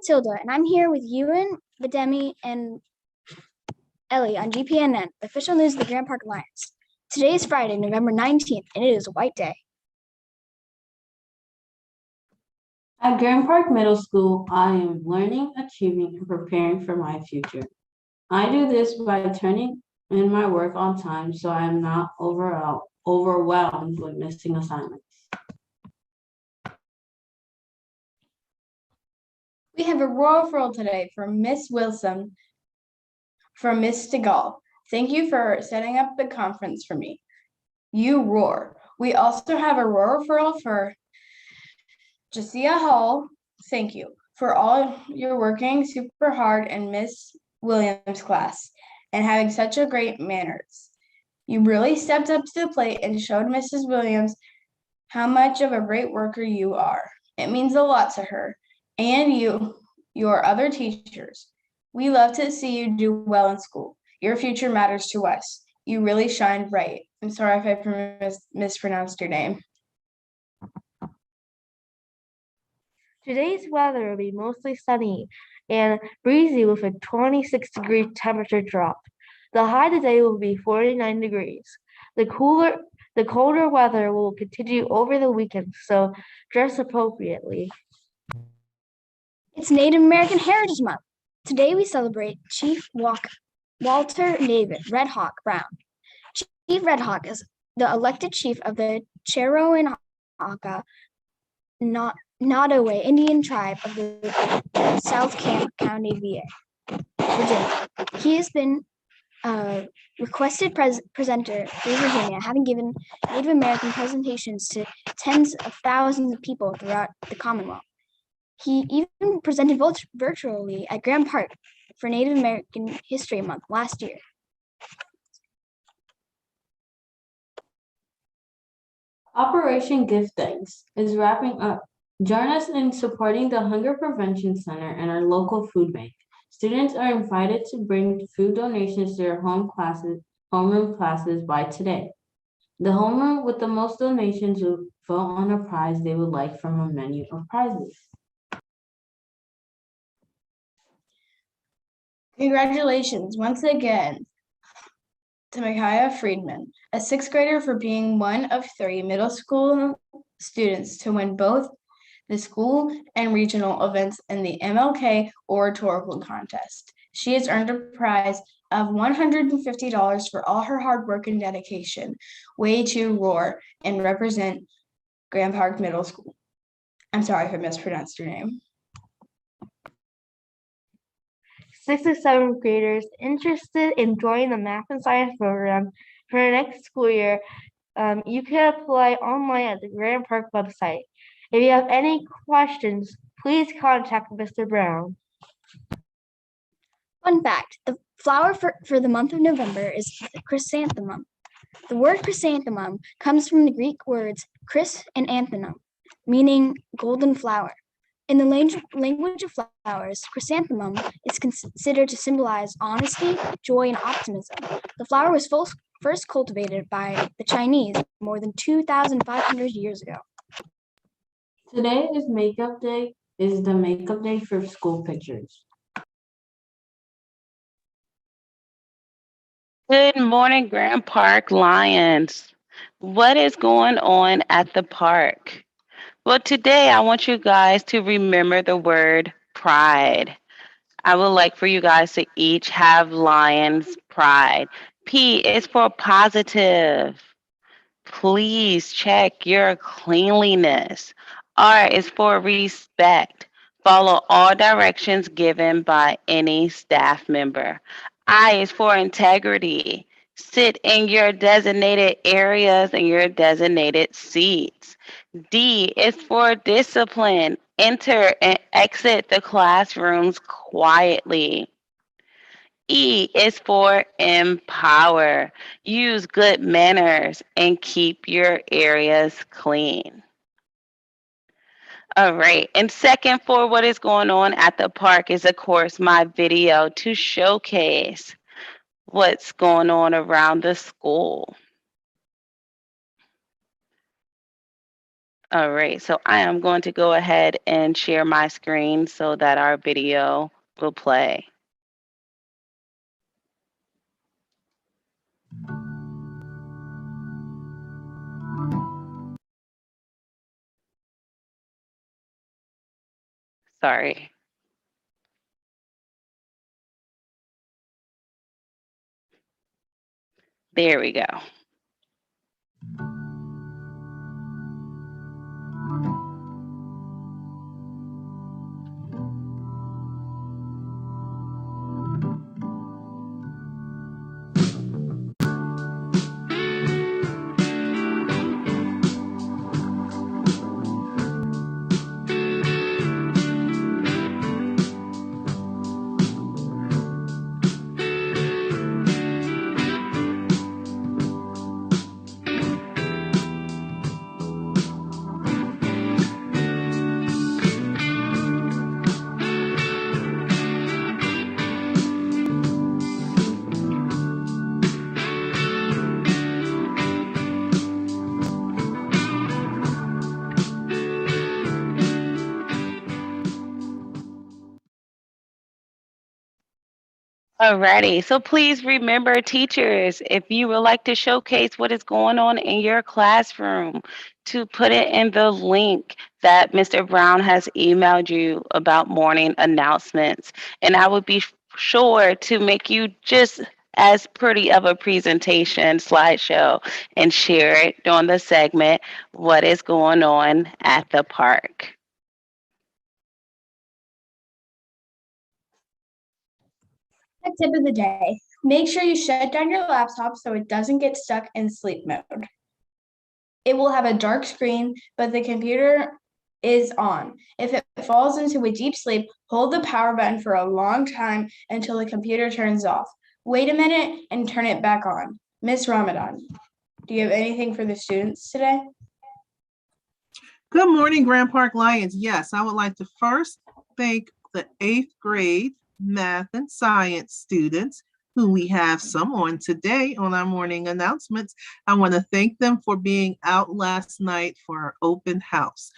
Matilda, and I'm here with Ewan, Videmi, and Ellie on GPMS, the official news of the Grand Park Alliance. Today is Friday, November 19th, and it is a white day. At Grand Park Middle School, I am learning, achieving, and preparing for my future. I do this by turning in my work on time so I am not overwhelmed with missing assignments. We have a referral today from Miss Wilson from Miss DeGaulle. Thank you for setting up the conference for me. You roar. We also have a referral for Jasiah Hall. Thank you for all you're working super hard in Miss Williams' class and having such a great manners. You really stepped up to the plate and showed Mrs. Williams how much of a great worker you are. It means a lot to her and your other teachers. We love to see you do well in school. Your future matters to us. You really shine bright. I'm sorry if I mispronounced your name. Today's weather will be mostly sunny and breezy with a 26-degree temperature drop. The high today will be 49 degrees. The colder weather will continue over the weekend, so dress appropriately. It's Native American Heritage Month. Today we celebrate Chief Walter David Red Hawk Brown. Chief Red Hawk is the elected chief of the Cherowinhaka Nottoway Indian tribe of the South County, Virginia. He has been a requested presenter through Virginia, having given Native American presentations to tens of thousands of people throughout the Commonwealth. He even presented virtually at Grand Park for Native American History Month last year. Operation Gift Thanks is wrapping up. Join us in supporting the Hunger Prevention Center and our local food bank. Students are invited to bring food donations to their homeroom classes by today. The homeroom with the most donations will vote on a prize they would like from a menu of prizes. Congratulations once again to Micaiah Friedman, a 6th grader, for being one of 3 middle school students to win both the school and regional events in the MLK Oratorical Contest. She has earned a prize of $150 for all her hard work and dedication. Way to roar and represent Grand Park Middle School. I'm sorry if I mispronounced your name. 6th and 7th graders interested in joining the Math and Science program for the next school year, you can apply online at the Grand Park website. If you have any questions, please contact Mr. Brown. Fun fact, the flower for the month of November is the chrysanthemum. The word chrysanthemum comes from the Greek words chris and anthenum, meaning golden flower. In the language of flowers, chrysanthemum is considered to symbolize honesty, joy, and optimism. The flower was first cultivated by the Chinese more than 2,500 years ago. Today is the makeup day for school pictures. Good morning, Grand Park Lions. What is going on at the park? Well, today I want you guys to remember the word pride. I would like for you guys to each have Lions pride. P is for positive. Please check your cleanliness. R is for respect. Follow all directions given by any staff member. I is for integrity. Sit in your designated areas and your designated seats. D is for discipline. Enter and exit the classrooms quietly. E is for empower. Use good manners and keep your areas clean. All right, and second for what is going on at the park is, of course, my video to showcase what's going on around the school. All right, so I am going to go ahead and share my screen so that our video will play. Sorry. There we go. Alrighty, so please remember, teachers, if you would like to showcase what is going on in your classroom, to put it in the link that Mr. Brown has emailed you about morning announcements. And I would be sure to make you just as pretty of a presentation slideshow and share it during the segment, what is going on at the park. A tip of the day, make sure you shut down your laptop so it doesn't get stuck in sleep mode. It will have a dark screen, but the computer is on. If it falls into a deep sleep, hold the power button for a long time until the computer turns off. Wait a minute and turn it back on. Miss Ramadan, do you have anything for the students today? Good morning, Grand Park Lions. Yes, I would like to first thank the 8th grade math and science students who we have some on today on our morning announcements. I want to thank them for being out last night for our open house.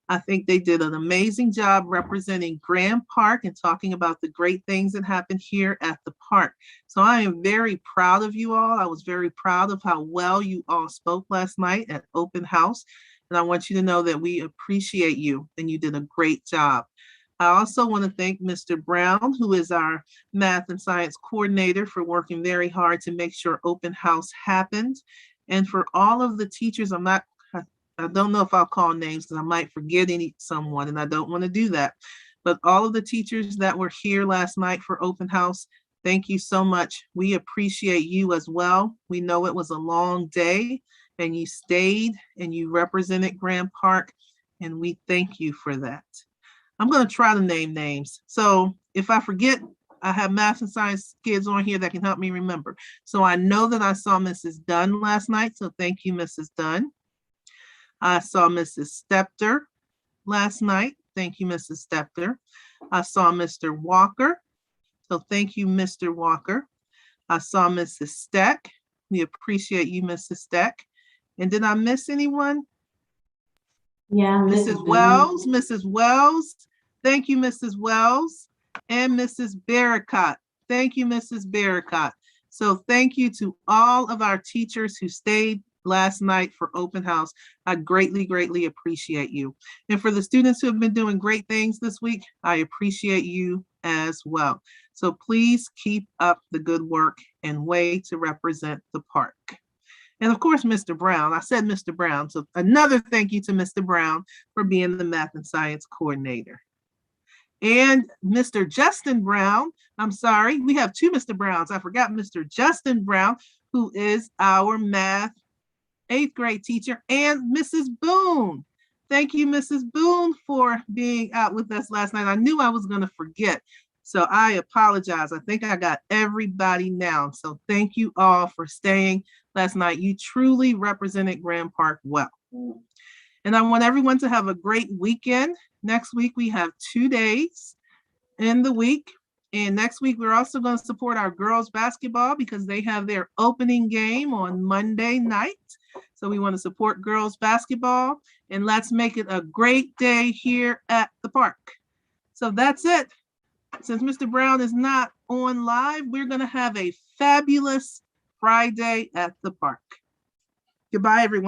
I think they did an amazing job representing Grand Park and talking about the great things that happened here at the park. So I am very proud of you all. I was very proud of how well you all spoke last night at open house. And I want you to know that we appreciate you and you did a great job. I also want to thank Mr. Brown, who is our math and science coordinator, for working very hard to make sure open house happened. And for all of the teachers, I don't know if I'll call names because I might forget someone and I don't want to do that. But all of the teachers that were here last night for open house, thank you so much. We appreciate you as well. We know it was a long day and you stayed and you represented Grand Park, and we thank you for that. I'm going to try to name names. So if I forget, I have math and science kids on here that can help me remember. So I know that I saw Mrs. Dunn last night. So thank you, Mrs. Dunn. I saw Mrs. Stepter last night. Thank you, Mrs. Stepter. I saw Mr. Walker. So thank you, Mr. Walker. I saw Mrs. Steck. We appreciate you, Mrs. Steck. And did I miss anyone? Yeah, Mrs. Wells, Mrs. Wells. Thank you, Mrs. Wells. And Mrs. Barricott. Thank you, Mrs. Barricott. So thank you to all of our teachers who stayed last night for open house. I greatly, greatly appreciate you. And for the students who have been doing great things this week, I appreciate you as well. So please keep up the good work and way to represent the park. And of course, Mr. Brown, I said Mr. Brown, so another thank you to Mr. Brown for being the math and science coordinator. And Mr. Justin Brown, I'm sorry, we have two Mr. Browns. I forgot Mr. Justin Brown, who is our math 8th grade teacher, and Mrs. Boone. Thank you, Mrs. Boone, for being out with us last night. I knew I was going to forget, so I apologize. I think I got everybody now. So thank you all for staying last night. You truly represented Grand Park well. And I want everyone to have a great weekend. Next week, we have 2 days in the week. And next week, we're also going to support our girls basketball because they have their opening game on Monday night. So we want to support girls basketball, and let's make it a great day here at the park. So that's it. Since Mr. Brown is not on live, we're going to have a fabulous Friday at the park. Goodbye, everyone.